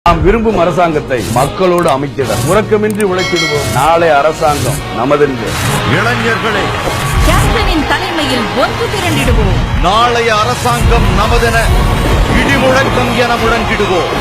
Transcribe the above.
நாம் விரும்பும் அரசாங்கத்தை மக்களோடு அமைத்திட முறக்கமின்றி உழைத்திடுவோம். நாளை அரசாங்கம் நமதென்று. இளைஞர்களே, கேப்டனின் தலைமையில் ஒன்று திரண்டிடுவோம். நாளைய அரசாங்கம் நமதென இடிமுழக்கம் என முழங்கிடுவோம்.